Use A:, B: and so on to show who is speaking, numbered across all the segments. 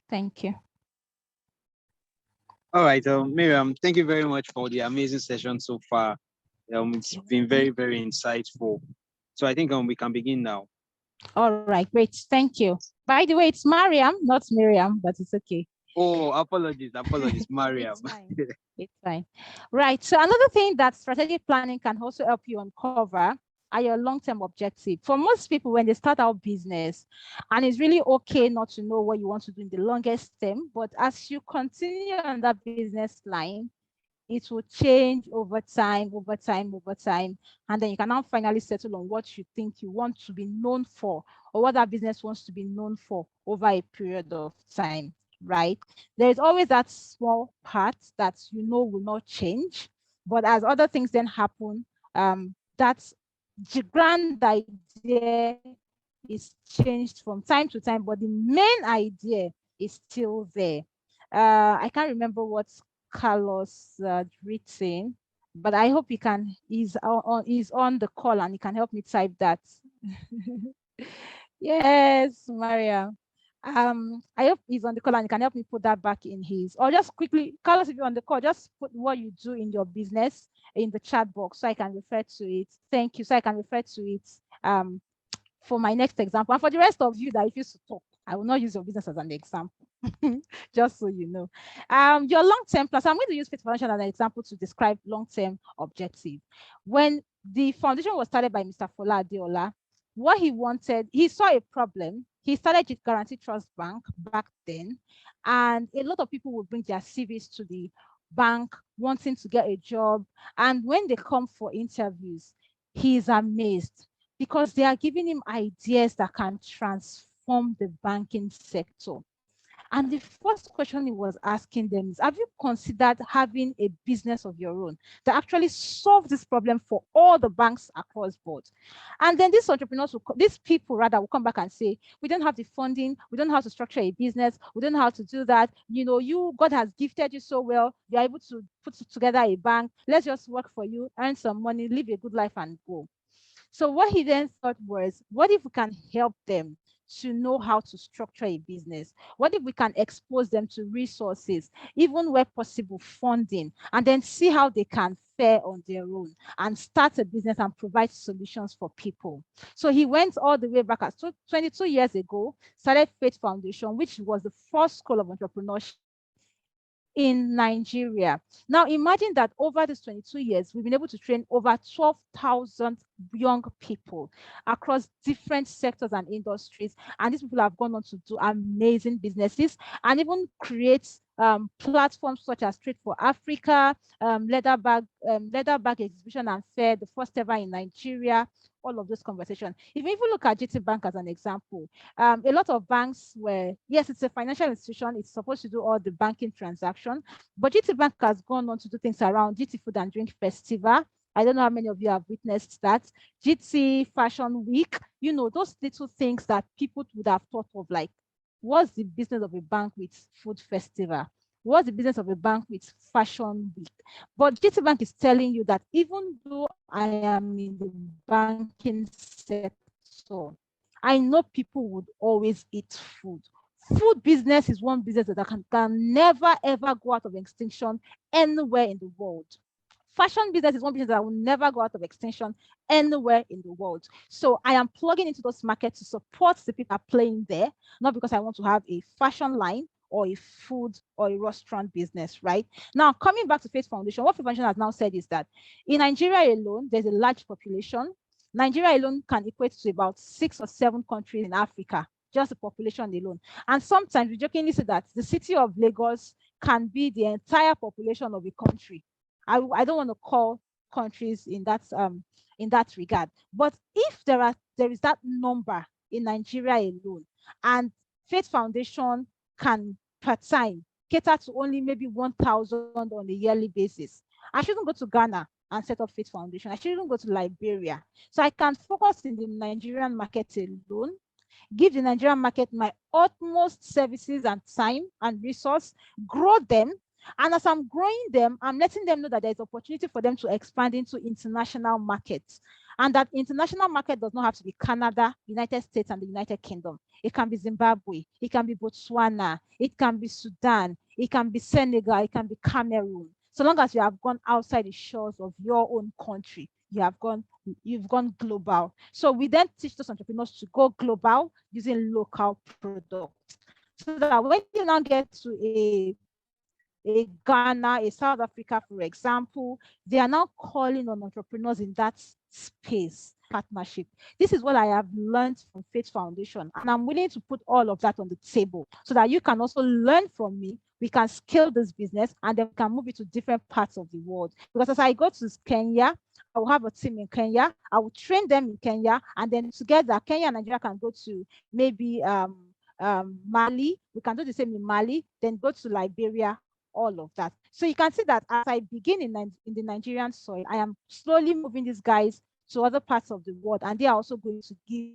A: Thank you.
B: All right, Miriam, thank you very much for the amazing session so far. It's been very, very insightful. So I think we can begin now.
A: All right, great. Thank you. By the way, it's Mariam, not Miriam, but it's okay.
B: Oh, apologies, Mariam.
A: It's fine. It's fine. Right. So another thing that strategic planning can also help you uncover are your long-term objectives. For most people, when they start out business, and it's really okay not to know what you want to do in the longest term, but as you continue on that business line, it will change over time, and then you can now finally settle on what you think you want to be known for, or what that business wants to be known for over a period of time, right? There is always that small part that will not change, but as other things then happen, that's the grand idea is changed from time to time, but the main idea is still there. I can't remember what Carlos written, but I hope he's on the call and he can help me type that. Yes, Maria. I hope he's on the call and he can help me put that back in his. Or just quickly, Carlos, if you're on the call, just put what you do in your business in the chat box so I can refer to it. Thank you. So I can refer to it for my next example. And for the rest of you that refuse to talk, I will not use your business as an example, just so you know. Your long-term plan. So I'm going to use Faith Foundation as an example to describe long-term objective. When the foundation was started by Mr. Fola Adeola, what he wanted, he saw a problem. He started with Guaranty Trust Bank back then, and a lot of people would bring their CVs to the bank wanting to get a job. And when they come for interviews, he is amazed because they are giving him ideas that can transform the banking sector. And the first question he was asking them is, have you considered having a business of your own that actually solve this problem for all the banks across board? And then these people rather will come back and say, we don't have the funding, we don't know how to structure a business, we don't know how to do that. God has gifted you so well, you're able to put together a bank. Let's just work for you, earn some money, live a good life and go. So what he then thought was, what if we can help them to know how to structure a business? What if we can expose them to resources, even where possible funding, and then see how they can fare on their own and start a business and provide solutions for people? So he went all the way back 22 years ago, started Faith Foundation, which was the first school of entrepreneurship in Nigeria. Now, imagine that over these 22 years, we've been able to train over 12,000 young people across different sectors and industries. And these people have gone on to do amazing businesses and even create platforms such as Trade for Africa, leather bag exhibition and fair, the first ever in Nigeria, all of those conversations. If you even look at GT Bank as an example, a lot of banks were, yes, it's a financial institution, it's supposed to do all the banking transaction, but GT Bank has gone on to do things around GT Food and Drink Festival. I don't know how many of you have witnessed that. GT Fashion Week, those little things that people would have thought of, like, what's the business of a bank with food festival? What's the business of a bank with fashion week? But GT Bank is telling you that even though I am in the banking sector, I know people would always eat food. Food business is one business that can never, ever go out of extinction anywhere in the world. Fashion business is one business that will never go out of extinction anywhere in the world. So I am plugging into those markets to support the people that are playing there, not because I want to have a fashion line or a food or a restaurant business, right? Now, coming back to Faith Foundation, what Faith Foundation has now said is that in Nigeria alone, there's a large population. Nigeria alone can equate to about 6 or 7 countries in Africa, just the population alone. And sometimes we jokingly say that the city of Lagos can be the entire population of a country. I don't want to call countries in that regard, but if there is that number in Nigeria alone, and Faith Foundation can per time cater to only maybe 1,000 on a yearly basis, I shouldn't go to Ghana and set up Faith Foundation. I shouldn't go to Liberia. So I can focus in the Nigerian market alone, give the Nigerian market my utmost services and time and resource, grow them. And as I'm growing them, I'm letting them know that there's opportunity for them to expand into international markets. And that international market does not have to be Canada, United States, and the United Kingdom. It can be Zimbabwe, it can be Botswana, it can be Sudan, it can be Senegal, it can be Cameroon. So long as you have gone outside the shores of your own country, you've gone global. So we then teach those entrepreneurs to go global using local products. So that when you now get to a Ghana, a South Africa, for example, they are now calling on entrepreneurs in that space partnership. This is what I have learned from Faith Foundation, and I'm willing to put all of that on the table so that you can also learn from me. We can scale this business and then we can move it to different parts of the world. Because as I go to Kenya, I will have a team in Kenya. I will train them in Kenya, and then together, Kenya and Nigeria can go to maybe Mali. We can do the same in Mali, then go to Liberia, all of that. So you can see that as I begin in the Nigerian soil, I am slowly moving these guys to other parts of the world, and they are also going to give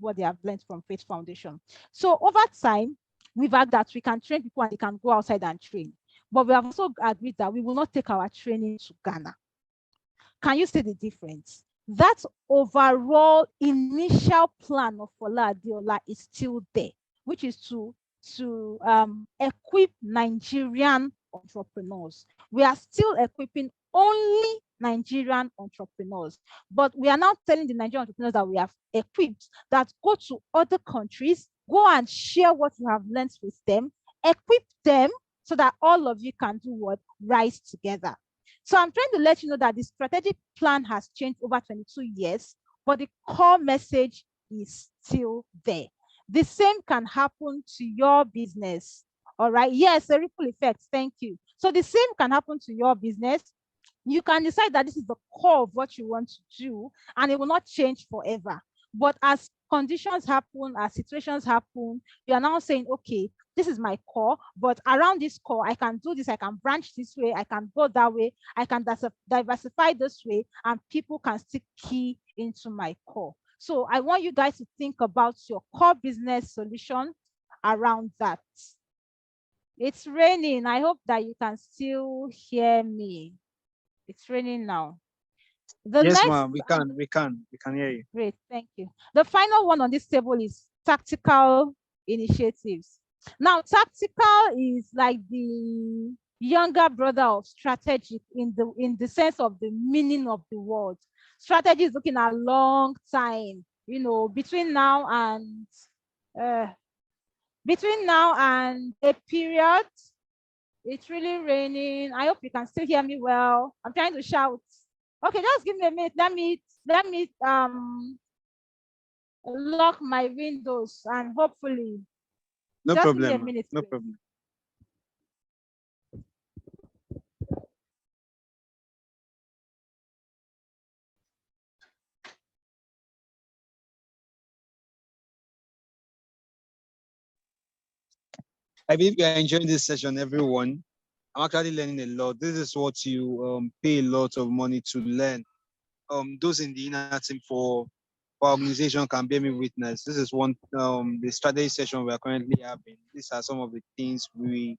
A: what they have learned from Faith Foundation. So over time, we've had that we can train people and they can go outside and train. But we have also agreed that we will not take our training to Ghana. Can you see the difference? That overall initial plan of Fola Adeola is still there, which is to equip Nigerian entrepreneurs. We are still equipping only Nigerian entrepreneurs, but we are now telling the Nigerian entrepreneurs that we have equipped that go to other countries, go and share what you have learned with them, equip them so that all of you can do what? Rise together. So I'm trying to let you know that the strategic plan has changed over 22 years, but the core message is still there. The same can happen to your business. All right. Yes, a ripple effect. Thank you. So the same can happen to your business. You can decide that this is the core of what you want to do, and it will not change forever. But as conditions happen, as situations happen, you are now saying, okay, this is my core, but around this core, I can do this, I can branch this way, I can go that way, I can diversify this way, and people can still key into my core. So I want you guys to think about your core business solution around that. It's raining. I hope that you can still hear me. It's raining now. The
B: Yes,
A: next,
B: ma'am. We can hear you.
A: great, thank you. The final one on this table is tactical initiatives. Now, tactical is like the younger brother of strategic in the sense of the meaning of the word. Strategy is looking at long time, between now and uh, a period. It's really raining. I hope you can still hear me well. I'm trying to shout. Okay, just give me a minute. Let me lock my windows and hopefully
B: No
A: just give me a
B: problem, ma'am.
A: minute,
B: No
A: please.
B: problem. I believe you are enjoying this session, everyone. I'm actually learning a lot. This is what you pay a lot of money to learn. Those in the inner team for organization can bear me witness. This is one the strategy session we are currently having. These are some of the things we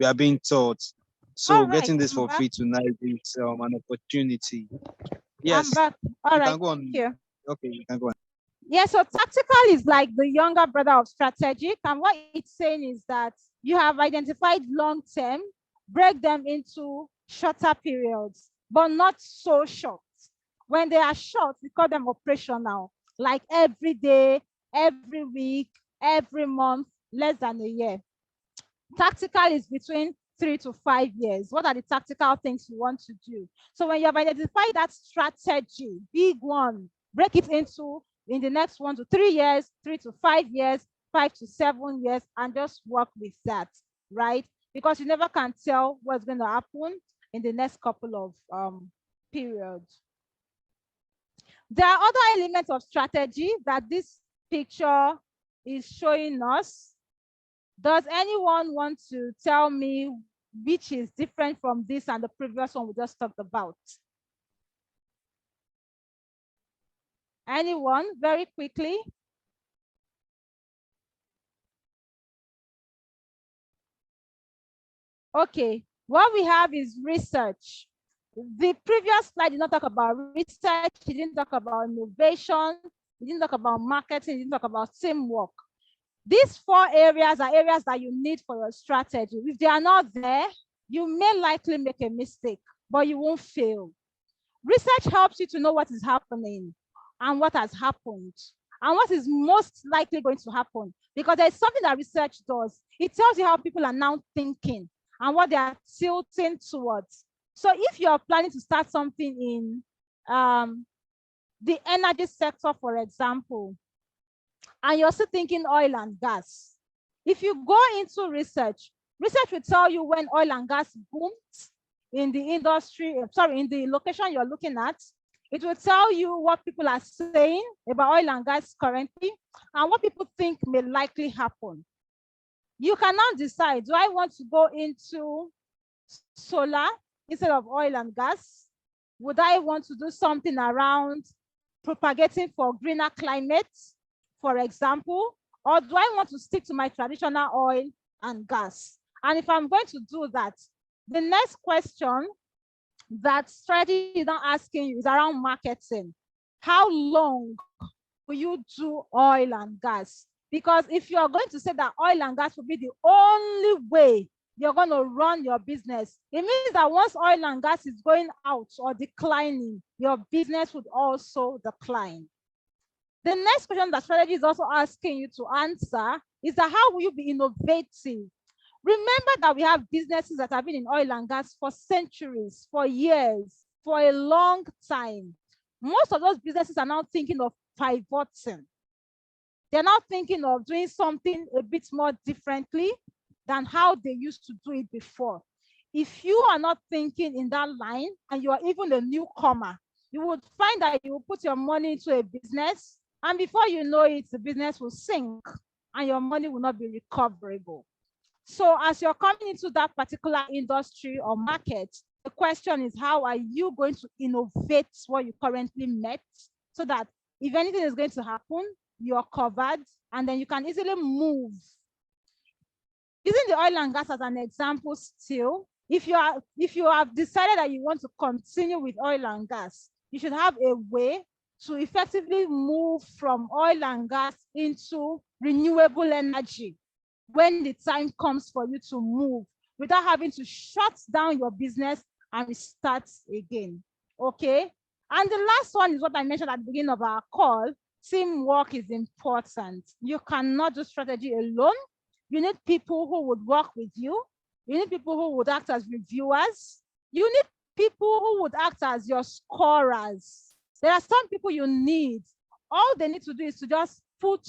B: are being taught. So
A: All right,
B: getting this
A: I'm
B: for
A: back.
B: free tonight is an opportunity.
A: I'm
B: Yes,
A: back. All
B: you
A: right,
B: can go
A: thank
B: on.
A: you.
B: Okay, you can go on.
A: Yeah, so tactical is like the younger brother of strategic. And what it's saying is that you have identified long term, break them into shorter periods, but not so short. When they are short, we call them operational, like every day, every week, every month, less than a year. Tactical is between 3 to 5 years. What are the tactical things you want to do? So when you have identified that strategy, big one, break it into in the next 1 to 3 years, 3 to 5 years, 5 to 7 years, and just work with that, right? Because you never can tell what's going to happen in the next couple of periods. There are other elements of strategy that this picture is showing us. Does anyone want to tell me which is different from this and the previous one we just talked about? Anyone, very quickly? Okay, what we have is research. The previous slide did not talk about research, it didn't talk about innovation, it didn't talk about marketing, it didn't talk about teamwork. These 4 areas are areas that you need for your strategy. If they are not there, you may likely make a mistake, but you won't fail. Research helps you to know what is happening and what has happened and what is most likely going to happen, because there's something that research does. It tells you how people are now thinking and what they are tilting towards. So if you're planning to start something in the energy sector, for example, and you're still thinking oil and gas, if you go into research, research will tell you when oil and gas boomed in the industry, in the location you're looking at. It will tell you what people are saying about oil and gas currently and what people think may likely happen. You can now decide, do I want to go into solar instead of oil and gas? Would I want to do something around propagating for greener climates, for example? Or do I want to stick to my traditional oil and gas? And if I'm going to do that, the next question that strategy is not asking you is around marketing. How long will you do oil and gas? Because if you are going to say that oil and gas will be the only way you're going to run your business, it means that once oil and gas is going out or declining, your business would also decline. The next question that strategy is also asking you to answer is that how will you be innovative? Remember that we have businesses that have been in oil and gas for centuries, for years, for a long time. Most of those businesses are now thinking of pivoting. They're now thinking of doing something a bit more differently than how they used to do it before. If you are not thinking in that line and you are even a newcomer, you would find that you will put your money into a business, and before you know it, the business will sink and your money will not be recoverable. So as you're coming into that particular industry or market, the question is, how are you going to innovate what you currently met so that if anything is going to happen, you're covered and then you can easily move. Using the oil and gas as an example still, if you have decided that you want to continue with oil and gas, you should have a way to effectively move from oil and gas into renewable energy when the time comes for you to move without having to shut down your business and restart again. Okay. And the last one is what I mentioned at the beginning of our call. Teamwork is important. You cannot do strategy alone. You need people who would work with you. You need people who would act as reviewers. You need people who would act as your scorers. There are some people you need. All they need to do is to just put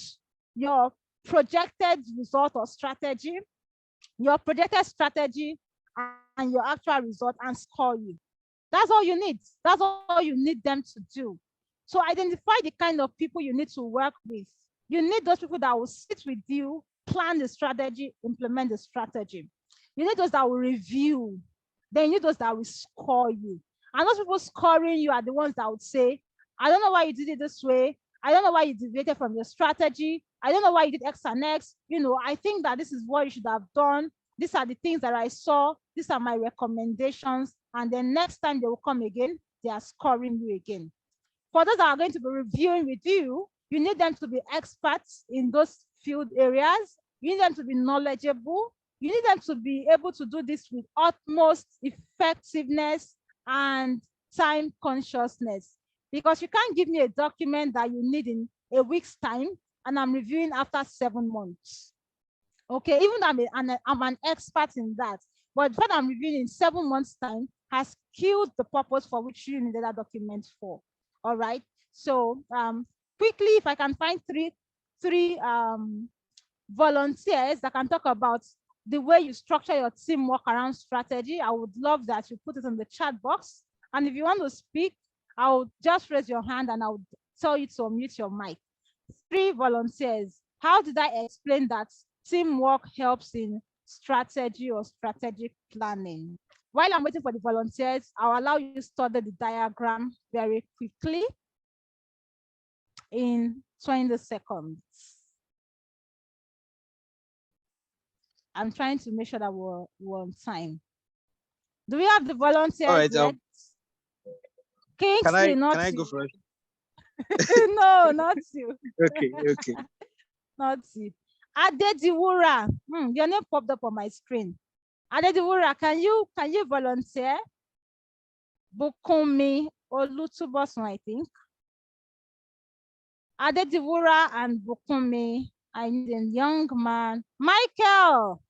A: your projected result or strategy, your projected strategy and your actual result and score you. That's all you need. That's all you need them to do. So identify the kind of people you need to work with. You need those people that will sit with you, plan the strategy, implement the strategy. You need those that will review. Then you need those that will score you. And those people scoring you are the ones that would say, I don't know why you did it this way. I don't know why you deviated from your strategy. I don't know why you did X and X. I think that this is what you should have done. These are the things that I saw. These are my recommendations. And then next time they will come again, they are scoring you again. For those that are going to be reviewing with you, you need them to be experts in those field areas. You need them to be knowledgeable. You need them to be able to do this with utmost effectiveness and time consciousness. Because you can't give me a document that you need in a week's time and I'm reviewing after 7 months. Okay, even though I'm an expert in that, but what I'm reviewing in 7 months' time has killed the purpose for which you needed that document for. All right. So quickly, if I can find three volunteers that can talk about the way you structure your teamwork around strategy, I would love that you put it in the chat box. And if you want to speak, I'll just raise your hand and I'll tell you to unmute your mic. 3 volunteers. How did I explain that teamwork helps in strategy or strategic planning? While I'm waiting for the volunteers, I'll allow you to study the diagram very quickly in 20 seconds. I'm trying to make sure that we're on time. Do we have the volunteers yet? Kingsley, not
B: can I
A: you.
B: go first?
A: No, not you.
B: Okay, okay.
A: Not you. Adediwura. Your name popped up on my screen. Adediwura, can you volunteer? Bukumi Olutubosun, I think. Adediwura and Bukumi. I need a young man. Michael,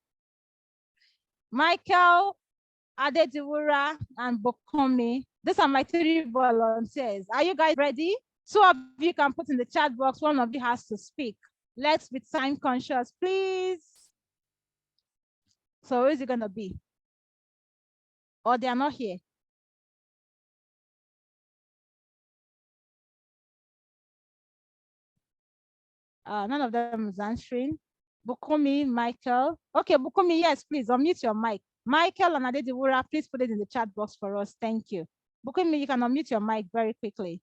A: Adediwura, and Bukumi. These are my 3 volunteers. Are you guys ready? 2 of you can put in the chat box. 1 of you has to speak. Let's be time conscious, please. So who is it going to be? Or they are not here? None of them is answering. Bukumi, Michael. Okay, Bukumi, yes, please unmute your mic. Michael and Adediwura, please put it in the chat box for us. Thank you. Bukumi, you can unmute your mic very quickly.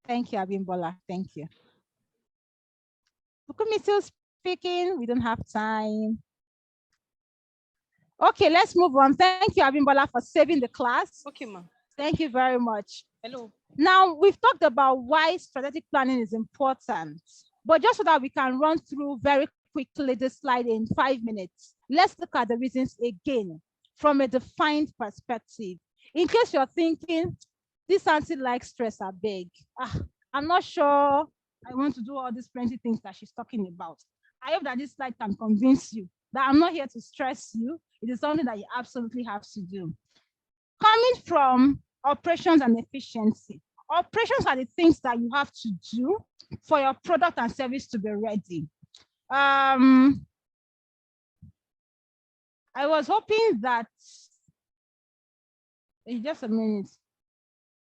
A: Thank you, Abimbola. Thank you. Bukumi still speaking. We don't have time. Okay, let's move on. Thank you, Abimbola, for saving the class.
C: Okay, ma'am.
A: Thank you very much.
C: Hello.
A: Now, we've talked about why strategic planning is important, but just so that we can run through very quickly this slide in 5 minutes, let's look at the reasons again from a defined perspective. In case you're thinking, this auntie likes stress, I beg. I'm not sure I want to do all these plenty things that she's talking about. I hope that this slide can convince you that I'm not here to stress you. It is something that you absolutely have to do. Coming from operations and efficiency. Operations are the things that you have to do for your product and service to be ready. I was hoping that, just a minute.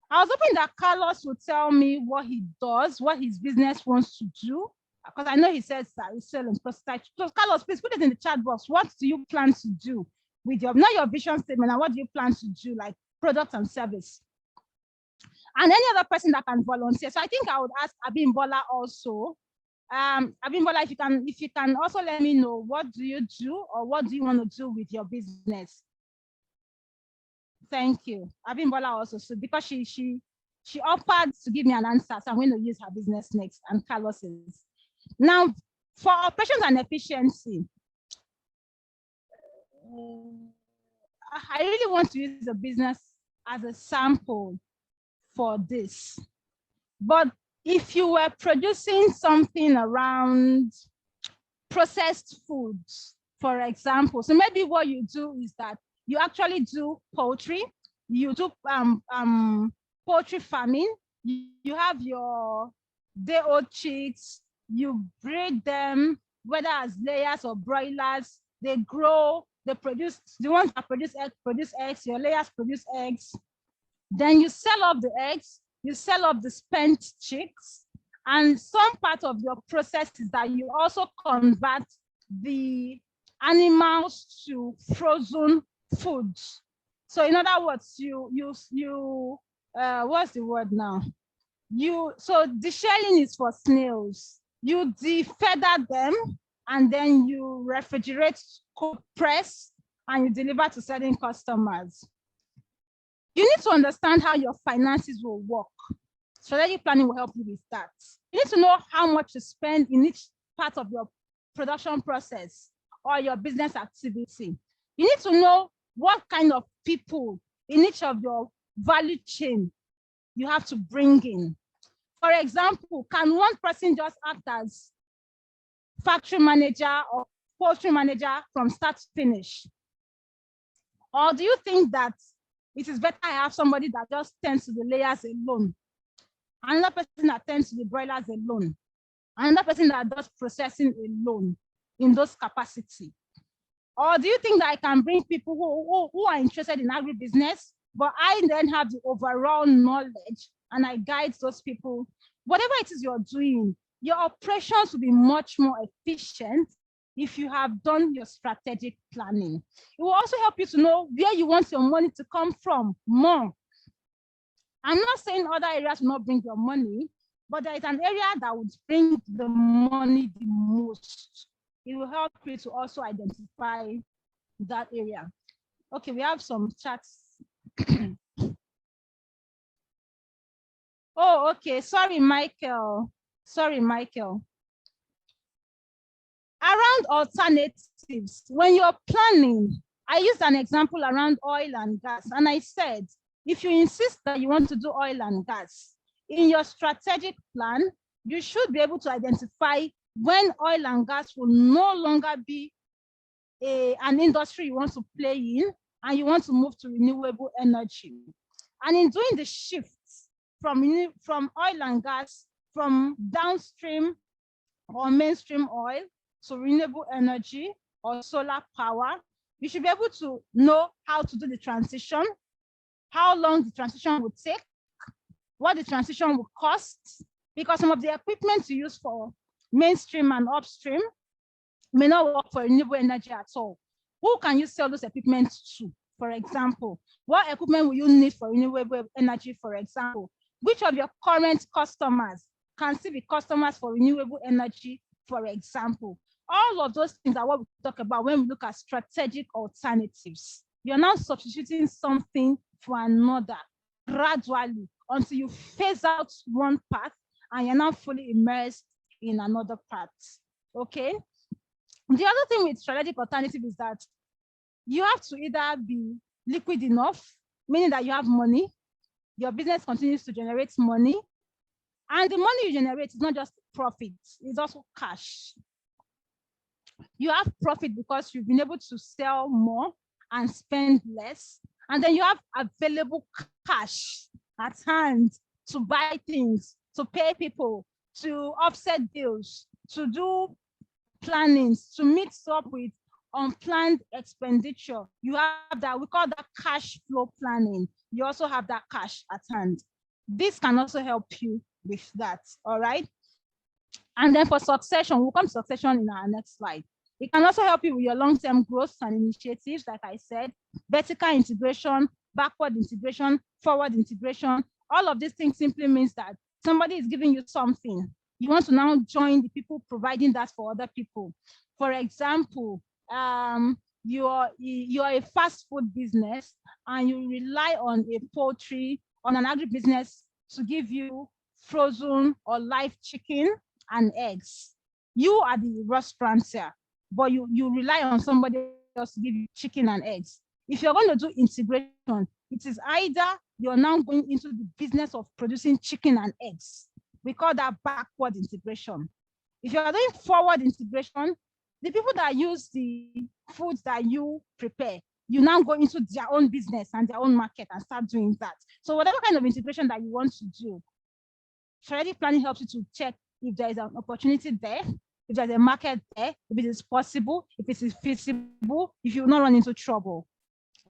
A: I was hoping that Carlos would tell me what he does, what his business wants to do, because I know he says that he's selling prototypes. So Carlos, please put it in the chat box. What do you plan to do with not your vision statement, and what do you plan to do, like product and service? And any other person that can volunteer. So I think I would ask Abimbola also. Abimbola, if you can also let me know, what do you do or what do you want to do with your business? Thank you. Abimbola also, so because she offered to give me an answer, so I'm going to use her business next, and Carlos is. Now, for operations and efficiency, I really want to use the business as a sample for this. But if you were producing something around processed foods, for example, so maybe what you do is that you actually do poultry, you do poultry farming, you have your day-old chicks, you breed them, whether as layers or broilers, they grow, they produce, the ones that produce eggs, your layers produce eggs. Then you sell off the eggs, you sell off the spent chicks, and some part of your process is that you also convert the animals to frozen foods. So in other words, what's the word now? So the shelling is for snails. You defeather them and then you refrigerate, press, and you deliver to certain customers. You need to understand how your finances will work. Strategic planning will help you with that. You need to know how much to spend in each part of your production process or your business activity. You need to know what kind of people in each of your value chain you have to bring in. For example, can one person just act as factory manager or poultry manager from start to finish? Or do you think that it is better I have somebody that just tends to the layers alone, another person that tends to the broilers alone, another person that does processing alone in those capacity? Or do you think that I can bring people who are interested in agribusiness, but I then have the overall knowledge and I guide those people? Whatever it is you're doing, your operations will be much more efficient if you have done your strategic planning. It will also help you to know where you want your money to come from more. I'm not saying other areas will not bring your money, but there is an area that would bring the money the most. It will help you to also identify that area. Okay, we have some chats. Oh, okay. Sorry, Michael. Sorry, Michael. Around alternatives, when you're planning, I used an example around oil and gas, and I said, if you insist that you want to do oil and gas, in your strategic plan, you should be able to identify when oil and gas will no longer be an industry you want to play in, and you want to move to renewable energy. And in doing the shift from oil and gas, from downstream or mainstream oil to renewable energy or solar power, you should be able to know how to do the transition, how long the transition would take, what the transition will cost, because some of the equipment you use for mainstream and upstream may not work for renewable energy at all. Who can you sell those equipment to? For example, what equipment will you need for renewable energy? For example, which of your current customers can still be customers for renewable energy? For example, all of those things are what we talk about when we look at strategic alternatives. You're now substituting something for another gradually until you phase out one path and you're now fully immersed in another path. Okay. The other thing with strategic alternative is that you have to either be liquid enough, meaning that you have money, your business continues to generate money, and the money you generate is not just profit, it's also cash. You have profit because you've been able to sell more and spend less, and then you have available cash at hand to buy things, to pay people, to offset bills, to do plannings, to mix up with unplanned expenditure. You have that, we call that cash flow planning. You also have that cash at hand. This can also help you with that, all right? And then for succession, we'll come to succession in our next slide. It can also help you with your long-term growth and initiatives, like I said, vertical integration, backward integration, forward integration. All of these things simply means that somebody is giving you something. You want to now join the people providing that for other people. For example, you're a fast food business and you rely on a poultry, on an agribusiness to give you frozen or live chicken and eggs. You are the restaurateur, but you rely on somebody else to give you chicken and eggs. If you're going to do integration, it is either you're now going into the business of producing chicken and eggs. We call that backward integration. If you're doing forward integration, the people that use the foods that you prepare, you now go into their own business and their own market and start doing that. So whatever kind of integration that you want to do, strategic planning helps you to check if there is an opportunity there, if there's a market there, if it is possible, if it is feasible, if you will not run into trouble,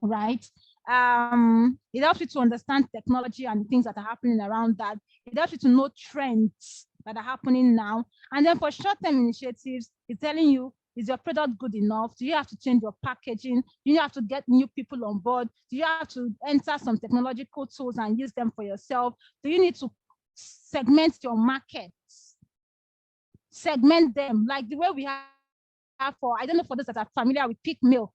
A: right? It helps you to understand technology and things that are happening around that. It helps you to know trends that are happening now. And then for short-term initiatives, it's telling you, is your product good enough? Do you have to change your packaging? Do you have to get new people on board? Do you have to enter some technological tools and use them for yourself? Do you need to segment your markets? Segment them like the way we have for, I don't know, for those that are familiar with peak milk.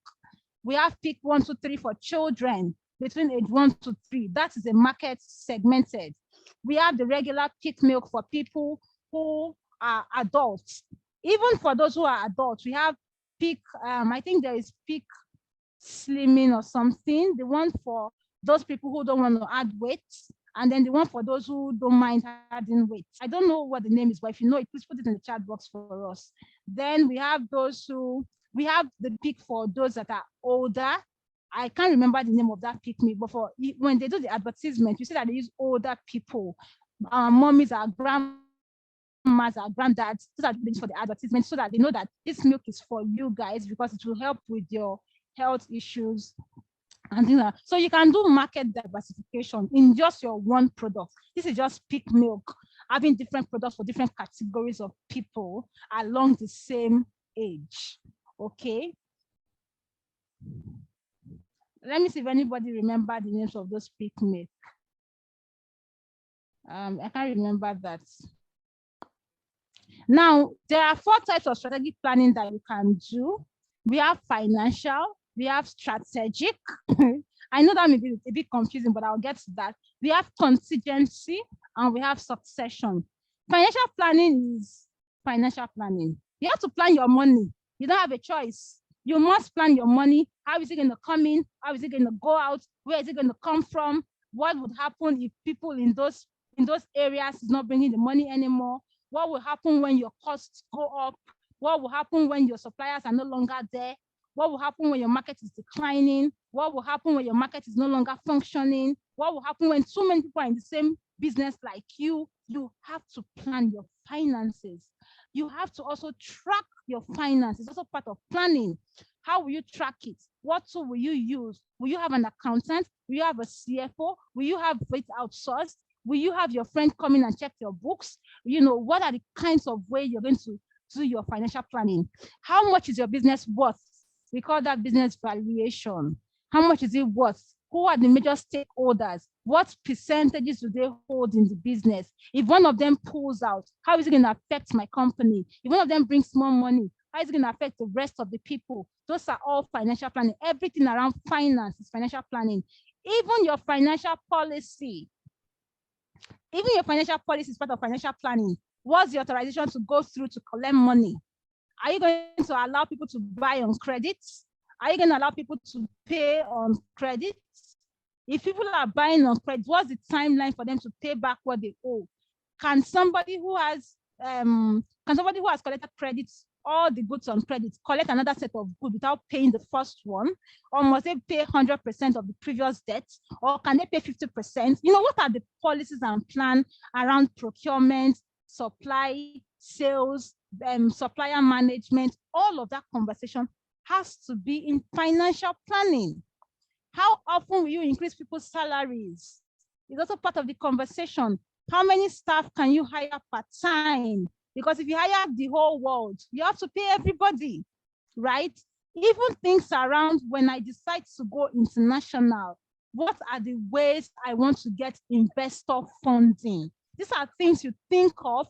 A: We have peak 1 to 3 for children between age 1 to 3. That is a market segmented. We have the regular peak milk for people who are adults. Even for those who are adults, we have peak, I think there is peak slimming or something. The one for those people who don't want to add weight. And then the one for those who don't mind adding weight. I don't know what the name is, but if you know it, please put it in the chat box for us. Then we have those who, we have the peak for those that are older. I can't remember the name of that peak me, but for when they do the advertisement, you see that they use older people, mommies, our grandmas, our granddads, those are things for the advertisement, so that they know that this milk is for you guys because it will help with your health issues. And things like that. So you can do market diversification in just your one product. This is just peak milk, having different products for different categories of people along the same age. Okay. Let me see if anybody remember the names of those peak milk. I can't remember that. Now, there are 4 types of strategic planning that you can do. We have financial, we have strategic. I know that may be a bit confusing, but I'll get to that. We have contingency, and we have succession. Financial planning is financial planning. You have to plan your money. You don't have a choice. You must plan your money. How is it going to come in? How is it going to go out? Where is it going to come from? What would happen if people in those areas is not bringing the money anymore? What will happen when your costs go up? What will happen when your suppliers are no longer there? What will happen when your market is declining? What will happen when your market is no longer functioning? What will happen when too many people are in the same business like you? You have to plan your finances. You have to also track your finances. It's also part of planning. How will you track it? What tool will you use? Will you have an accountant? Will you have a CFO? Will you have it outsourced? Will you have your friend come in and check your books? What are the kinds of ways you're going to do your financial planning? How much is your business worth? We call that business valuation. How much is it worth? Who are the major stakeholders? What percentages do they hold in the business? If one of them pulls out, how is it going to affect my company? If one of them brings more money, how is it going to affect the rest of the people? Those are all financial planning. Everything around finance is financial planning. Even your financial policy. Even your financial policy is part of financial planning. What's the authorization to go through to collect money? Are you going to allow people to buy on credit? Are you going to allow people to pay on credit? If people are buying on credit, what's the timeline for them to pay back what they owe? Can somebody who has collected credits, all the goods on credit, collect another set of goods without paying the first one? Or must they pay 100% of the previous debt? Or can they pay 50%? What are the policies and plan around procurement, supply, sales, supplier management? All of that conversation has to be in financial planning. How often will you increase people's salaries? It's also part of the conversation. How many staff can you hire part-time? Because if you hire the whole world, you have to pay everybody, right? Even things around when I decide to go international, what are the ways I want to get investor funding? These are things you think of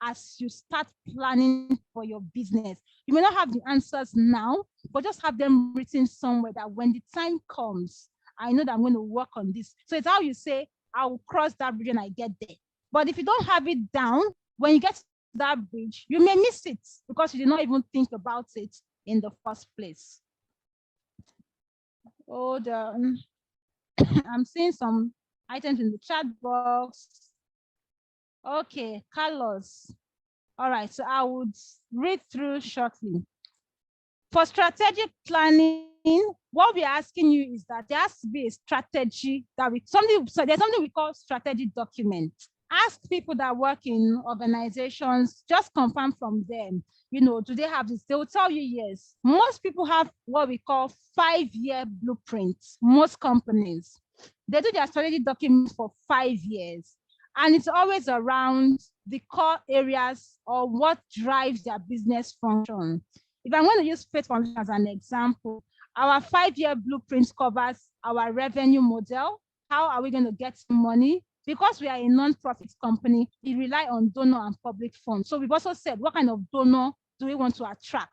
A: as you start planning for your business. You may not have the answers now, but just have them written somewhere that when the time comes, I know that I'm going to work on this. So it's how you say, I will cross that bridge when I get there. But if you don't have it down, when you get to that bridge, you may miss it because you did not even think about it in the first place. Hold on. I'm seeing some items in the chat box. Okay, Carlos. All right, so I would read through shortly. For strategic planning, what we're asking you is that there has to be a strategy that there's something we call strategy document. Ask people that work in organizations, just confirm from them, do they have this? They will tell you yes. Most people have what we call 5-year blueprints. Most companies, they do their strategy documents for 5 years. And it's always around the core areas or what drives their business function. If I'm going to use Faith Foundation as an example, our 5-year blueprint covers our revenue model. How are we going to get money? Because we are a non-profit company, we rely on donor and public funds. So we've also said, what kind of donor do we want to attract?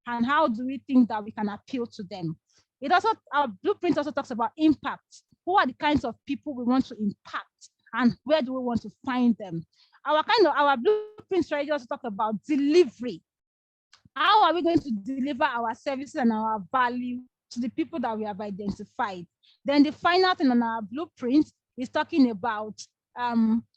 A: And how do we think that we can appeal to them? Our blueprint also talks about impact. Who are the kinds of people we want to impact? And where do we want to find them? Our blueprint strategy also talk about delivery. How are we going to deliver our services and our value to the people that we have identified? Then the final thing on our blueprint is talking about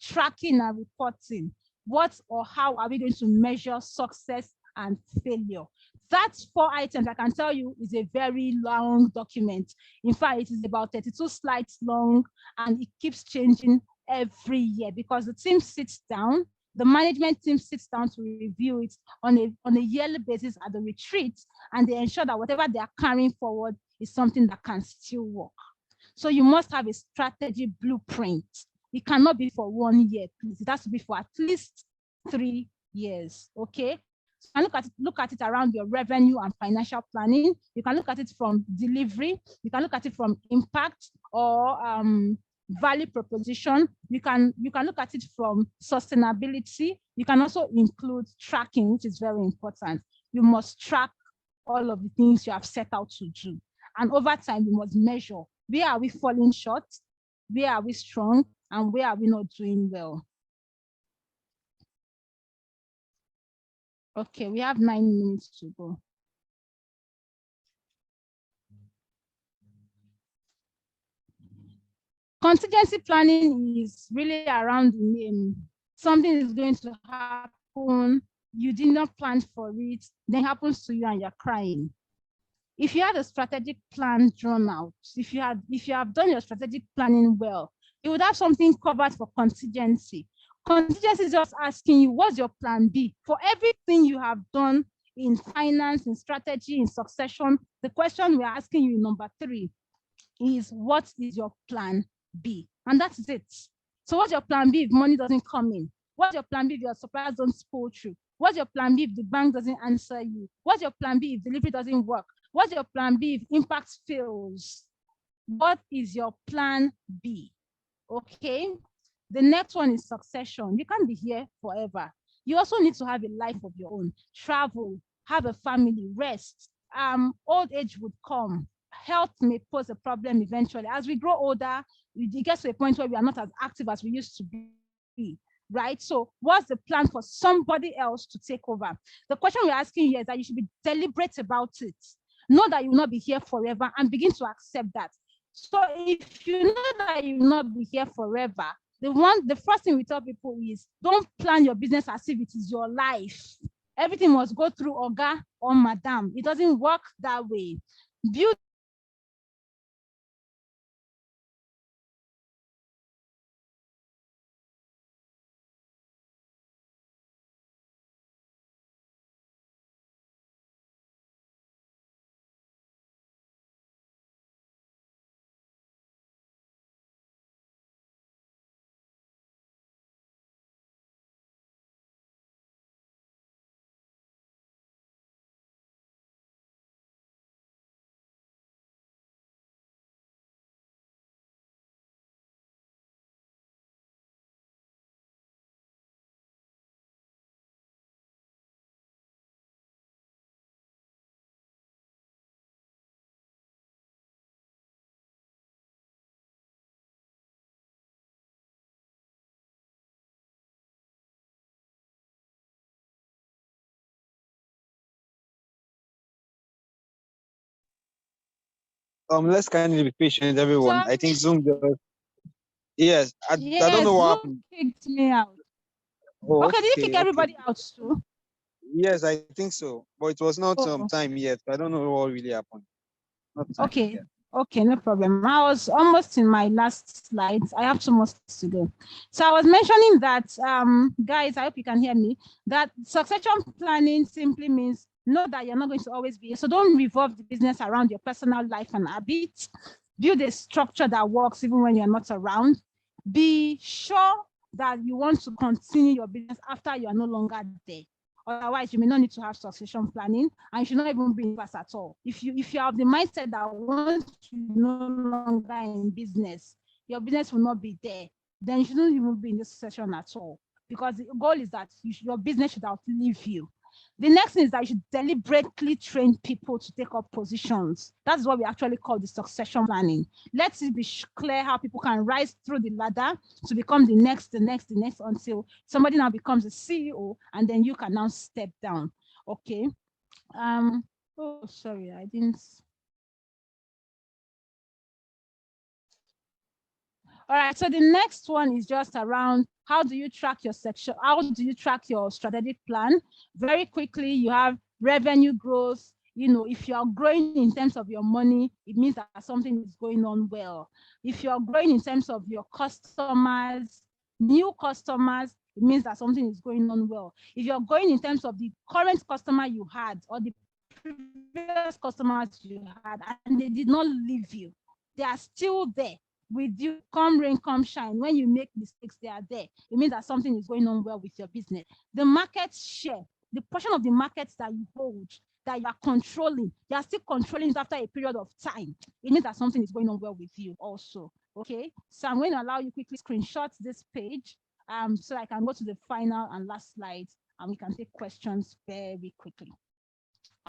A: tracking and reporting. What or how are we going to measure success and failure? That's 4 items I can tell you is a very long document. In fact, it is about 32 slides long and it keeps changing every year because the team sits down, the management team sits down to review it on a yearly basis at the retreat, and they ensure that whatever they are carrying forward is something that can still work. So you must have a strategy blueprint. It cannot be for 1 year, please. It has to be for at least 3 years, okay? So you can look at it around your revenue and financial planning. You can look at it from delivery. You can look at it from impact or value proposition. You can look at it from sustainability. You can also include tracking, which is very important. You must track all of the things you have set out to do. And over time, you must measure. Where are we falling short? Where are we strong? and where are we not doing well. Okay, we have 9 minutes to go. Contingency planning is really around the name. Something is going to happen, you did not plan for it, then happens to you and you're crying. If you had a strategic plan drawn out, if you have done your strategic planning well, you would have something covered for contingency. Contingency is just asking you, what's your plan B? For everything you have done in finance, in strategy, in succession, the question we're asking you in number 3 is, what is your plan B? And that's it. So what's your plan B if money doesn't come in? What's your plan B if your suppliers don't pull through? What's your plan B if the bank doesn't answer you? What's your plan B if delivery doesn't work? What's your plan B if impact fails? What is your plan B? Okay. The next one is succession. You can't be here forever. You also need to have a life of your own. Travel, have a family, rest. Old age would come. Health may pose a problem eventually. As we grow older, it gets to a point where we are not as active as we used to be. Right? So what's the plan for somebody else to take over? The question we're asking here is that you should be deliberate about it. Know that you will not be here forever and begin to accept that. So if you know that you will not be here forever, the first thing we tell people is, don't plan your business as if it is your life. Everything must go through Oga or Madam. It doesn't work that way. Build
B: Let's kindly be patient, everyone.
A: so
B: I think Zoom just, yes, I don't
A: yes,
B: know what
A: Zoom
B: happened.
A: kicked me out.
B: Oh,
A: Okay, did you kick
B: okay, okay.
A: everybody out too?
B: Yes, I think so. But it was not
A: Oh,
B: time yet. I don't know what really happened. Not time
A: okay.
B: yet.
A: Okay, no problem. I was almost in my last slides. I have 2 more slides to go. So I was mentioning that, guys, I hope you can hear me, that succession planning simply means know that you're not going to always be here. So don't revolve the business around your personal life and habits. Build a structure that works even when you're not around. Be sure that you want to continue your business after you are no longer there. Otherwise, you may not need to have succession planning, and you should not even be in business at all. If you have the mindset that once you're no longer in business, your business will not be there, then you shouldn't even be in this session at all. Because the goal is that your business should outlive you. The next thing is that you should deliberately train people to take up positions. That's what we actually call the succession planning. Let it be clear how people can rise through the ladder to become the next, until somebody now becomes a CEO, and then you can now step down. Okay. Oh, sorry, I didn't. All right, so the next one is just around how do you track your section? How do you track your strategic plan? Very quickly, you have revenue growth. You know, if you are growing in terms of your money, it means that something is going on well. If you are growing in terms of your customers, new customers, it means that something is going on well. If you're going in terms of the current customer you had or the previous customers you had and they did not leave you, they are still there with you, come rain, come shine. When you make mistakes, they are there. It means that something is going on well with your business. The market share, the portion of the markets that you hold, that you are controlling, you are still controlling it after a period of time. It means that something is going on well with you also. Okay, so I'm going to allow you quickly screenshot this page so I can go to the final and last slide and we can take questions very quickly.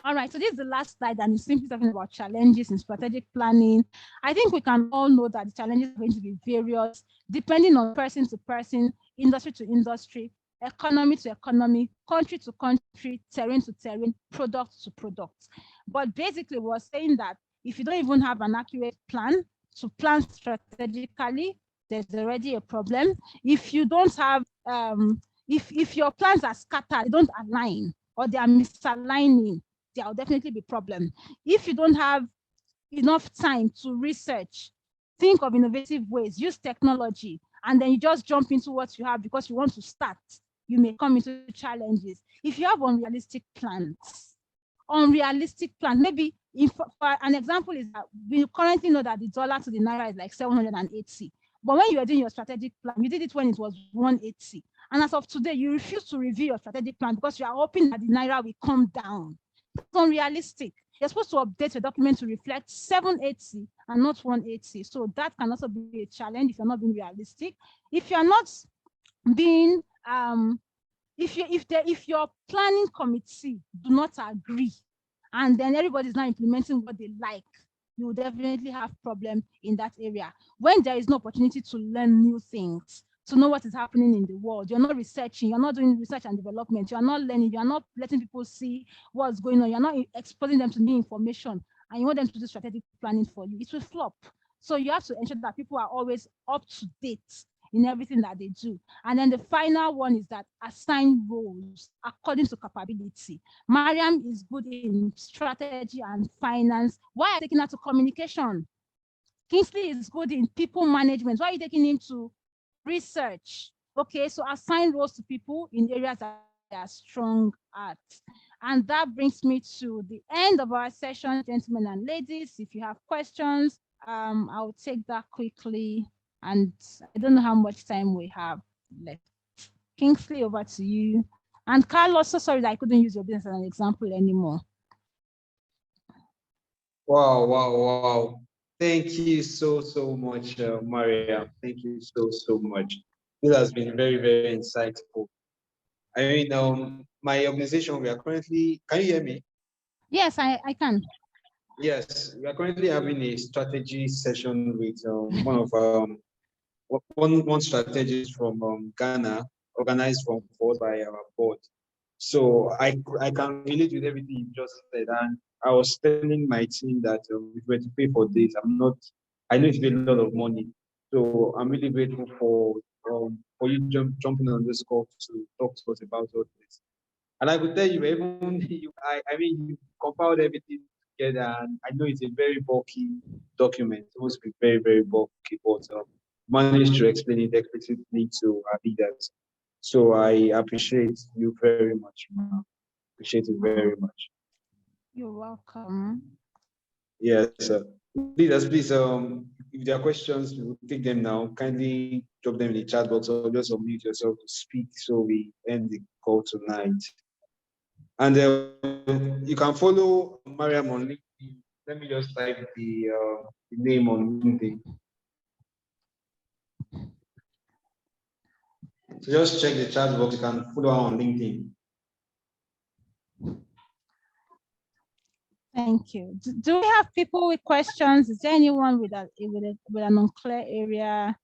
A: All right, so this is the last slide, and it's simply talking about challenges in strategic planning. I think we can all know that the challenges are going to be various, depending on person to person, industry to industry, economy to economy, country to country, terrain to terrain, product to product. But basically, we're saying that if you don't even have an accurate plan to plan strategically, there's already a problem. If you don't have, if your plans are scattered, they don't align, or they are misaligning, there will definitely be problem. If you don't have enough time to research, think of innovative ways, use technology, and then you just jump into what you have because you want to start, you may come into challenges. If you have unrealistic plans, maybe if, for an example is that we currently know that the dollar to the naira is like 780. But when you were doing your strategic plan, you did it when it was 180. And as of today, you refuse to review your strategic plan because you are hoping that the naira will come down. It's unrealistic. You're supposed to update your document to reflect 780 and not 180. So that can also be a challenge if you're not being realistic. If you're not being if your planning committee do not agree, and then everybody's not implementing what they like, you will definitely have problem in that area. When there is no opportunity to learn new things, to know what is happening in the world, you're not researching, you're not doing research and development, you're not learning, you're not letting people see what's going on, you're not exposing them to new information, and you want them to do strategic planning for you, it will flop. So you have to ensure that people are always up to date in everything that they do. And then the final one is that assign roles according to capability. Mariam is good in strategy and finance. Why are you taking her to communication? Kingsley is good in people management. Why are you taking him to research? Okay, so assign roles to people in areas that they are strong at. And that brings me to the end of our session, gentlemen and ladies. If you have questions, I'll take that quickly. And I don't know how much time we have left. Kingsley, over to you. And Carlos, so sorry that I couldn't use your business as an example anymore.
B: Wow, wow, wow. Thank you so much, Mariam. Thank you so much. This has been very, very insightful. I mean, my organization, we are currently, can you hear me?
A: Yes, I can.
B: Yes, we are currently having a strategy session with one strategist from Ghana, organized for us by our board. So I can relate with everything you just said, and I was telling my team that if we're to pay for this, I know it's a lot of money. So I'm really grateful for you jumping on this call to talk to us about all this. And I could tell you, even I mean, you compiled everything together, and I know it's a very bulky document. It must be very, very bulky, but managed to explain it explicitly to our leaders. So I appreciate you very much. Appreciate it very much.
A: You're welcome.
B: Yes, sir. Leaders, please, if there are questions, we will take them now. Kindly drop them in the chat box or just unmute yourself to speak so we end the call tonight. And you can follow Mariam on LinkedIn. Let me just type the name on LinkedIn. So just check the chat box. You can follow her on LinkedIn.
A: Thank you. Do we have people with questions? Is there anyone with an unclear area?